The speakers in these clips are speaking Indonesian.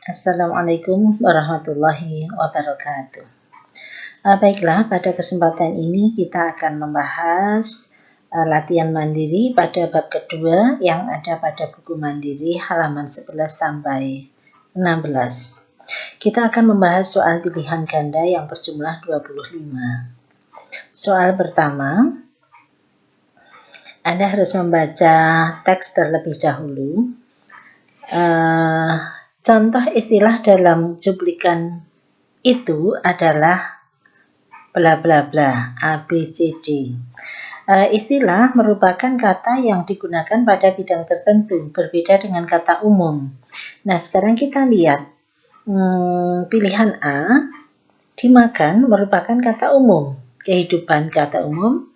Assalamualaikum warahmatullahi wabarakatuh. Baiklah, pada kesempatan ini kita akan membahas latihan mandiri pada bab kedua yang ada pada buku mandiri halaman 11 sampai 16. Kita akan membahas soal pilihan ganda yang berjumlah 25. Soal pertama, Anda harus membaca teks terlebih dahulu. Contoh istilah dalam cuplikan itu adalah bla bla bla, A, B, C, D. Istilah merupakan kata yang digunakan pada bidang tertentu, berbeda dengan kata umum. Nah, sekarang kita lihat pilihan A, dimakan merupakan kata umum. Kehidupan kata umum,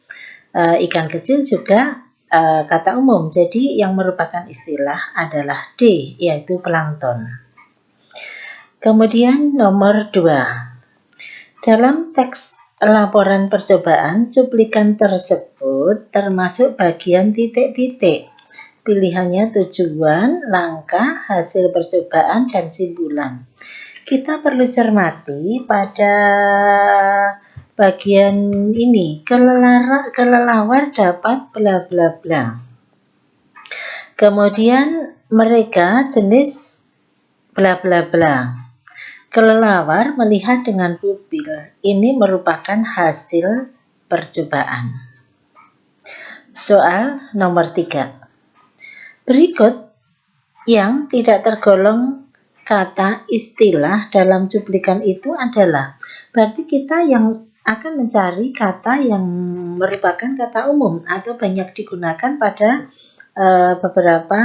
ikan kecil juga kata umum. Jadi yang merupakan istilah adalah D, yaitu plankton. Kemudian nomor 2. Dalam teks laporan percobaan, cuplikan tersebut termasuk bagian titik-titik. Pilihannya tujuan, langkah, hasil percobaan, dan simpulan. Kita perlu cermati pada bagian ini, kelelawar dapat bla bla bla. Kemudian mereka jenis bla bla bla. Kelelawar melihat dengan pupil. Ini merupakan hasil percobaan. Soal nomor 3. Berikut yang tidak tergolong kata istilah dalam cuplikan itu adalah, berarti kita yang akan mencari kata yang merupakan kata umum atau banyak digunakan pada beberapa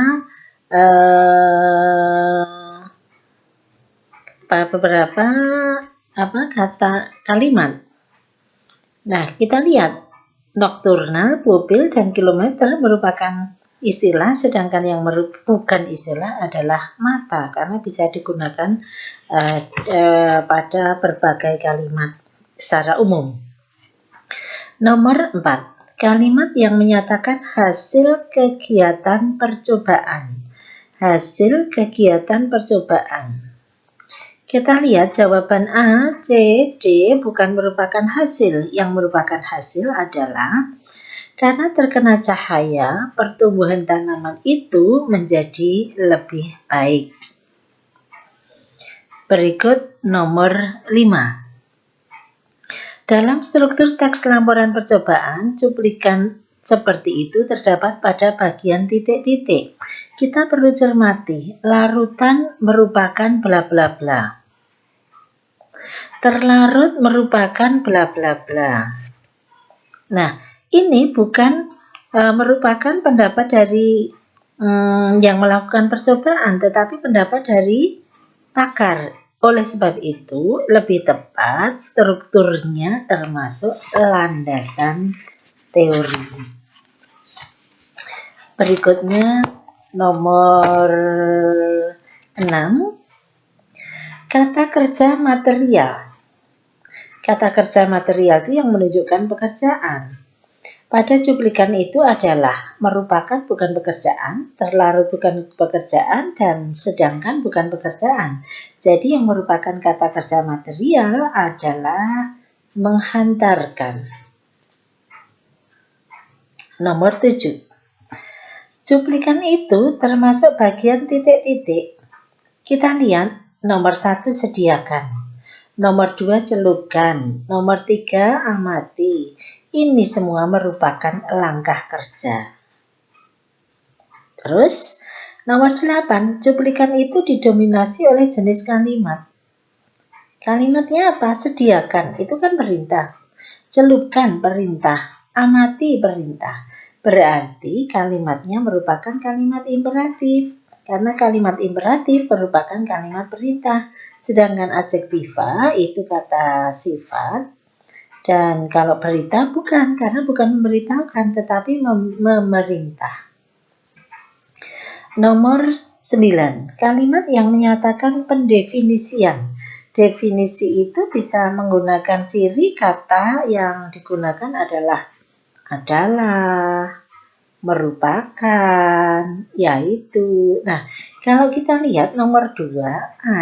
kata kalimat. Nah, kita lihat nokturnal, pupil, dan kilometer merupakan istilah, sedangkan yang bukan istilah adalah mata, karena bisa digunakan pada berbagai kalimat secara umum. Nomor 4. Kalimat yang menyatakan hasil kegiatan percobaan. Hasil kegiatan percobaan. Kita lihat jawaban A, C, D bukan merupakan hasil. Yang merupakan hasil adalah karena terkena cahaya, pertumbuhan tanaman itu menjadi lebih baik. Berikut nomor 5. Dalam struktur teks laporan percobaan, cuplikan seperti itu terdapat pada bagian titik-titik. Kita perlu cermati, larutan merupakan bla bla bla. Terlarut merupakan bla bla bla. Nah, ini bukan merupakan pendapat dari yang melakukan percobaan, tetapi pendapat dari pakar. Oleh sebab itu, lebih tepat strukturnya termasuk landasan teori. Berikutnya nomor 6. Kata kerja material. Kata kerja material itu yang menunjukkan pekerjaan. Pada cuplikan itu adalah merupakan bukan pekerjaan, terlarut bukan pekerjaan, dan sedangkan bukan pekerjaan. Jadi yang merupakan kata kerja material adalah menghantarkan. Nomor 7. Cuplikan itu termasuk bagian titik-titik. Kita lihat nomor 1 sediakan. Nomor 2 celupkan. Nomor 3 amati. Ini semua merupakan langkah kerja. Terus, nomor 8, cuplikan itu didominasi oleh jenis kalimat. Kalimatnya apa? Sediakan, itu kan perintah. Celupkan, perintah. Amati, perintah. Berarti kalimatnya merupakan kalimat imperatif. Karena kalimat imperatif merupakan kalimat perintah. Sedangkan adjektiva itu kata sifat. Dan kalau perintah bukan, karena bukan memberitahukan, tetapi memerintah. Nomor 9. Kalimat yang menyatakan pendefinisian. Definisi itu bisa menggunakan ciri kata yang digunakan adalah, merupakan, yaitu. Nah, Kalau kita lihat nomor 2,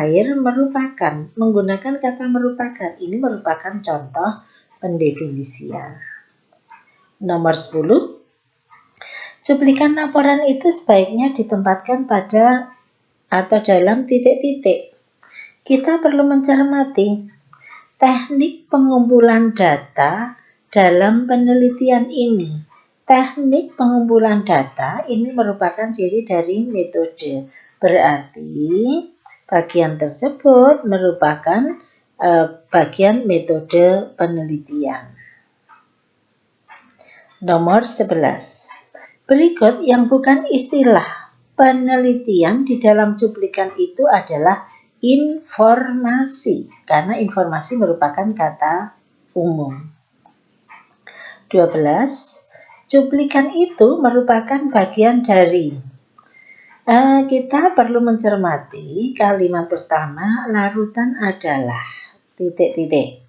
air merupakan, menggunakan kata merupakan. Ini merupakan contoh pendefinisian. Nomor 10, cuplikan laporan itu sebaiknya ditempatkan pada atau dalam titik-titik. Kita perlu mencermati teknik pengumpulan data dalam penelitian ini. Teknik pengumpulan data ini merupakan ciri dari metode. Berarti bagian tersebut merupakan bagian metode penelitian. Nomor 11. Berikut yang bukan istilah penelitian di dalam cuplikan itu adalah informasi, karena informasi merupakan kata umum. 12. Cuplikan itu merupakan bagian dari. Kita perlu mencermati kalimat pertama, larutan adalah titik-titik.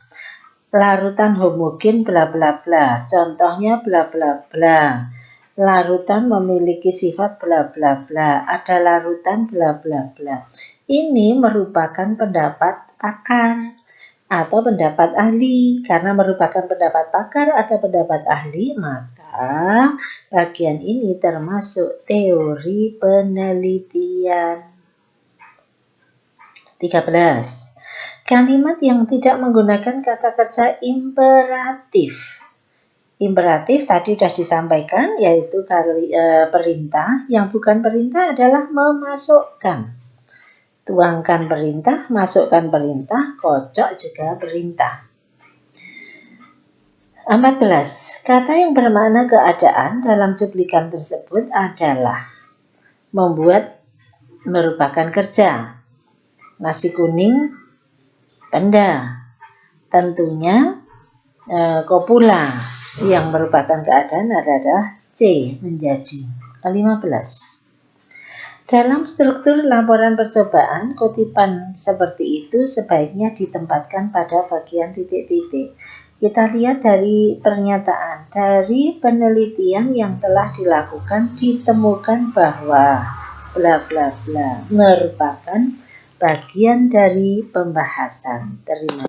Larutan homogen bla bla bla. Contohnya bla bla bla. Larutan memiliki sifat bla bla bla. Ada larutan bla bla bla. Ini merupakan pendapat pakar atau pendapat ahli. Karena merupakan pendapat pakar atau pendapat ahli, maka bagian ini termasuk teori penelitian. 13. Kalimat yang tidak menggunakan kata kerja imperatif. Imperatif tadi sudah disampaikan, yaitu perintah. Yang bukan perintah adalah memasukkan. Tuangkan perintah, masukkan perintah, kocok juga perintah. 14. Kata yang bermakna keadaan dalam cuplikan tersebut adalah membuat, merupakan kerja. Nasi kuning, benda. Tentunya kopula yang merupakan keadaan adalah C, menjadi. 15. Dalam struktur laporan percobaan, kutipan seperti itu sebaiknya ditempatkan pada bagian titik-titik. Kita lihat dari pernyataan, dari penelitian yang telah dilakukan ditemukan bahwa bla bla bla merupakan bagian dari pembahasan. Terima kasih.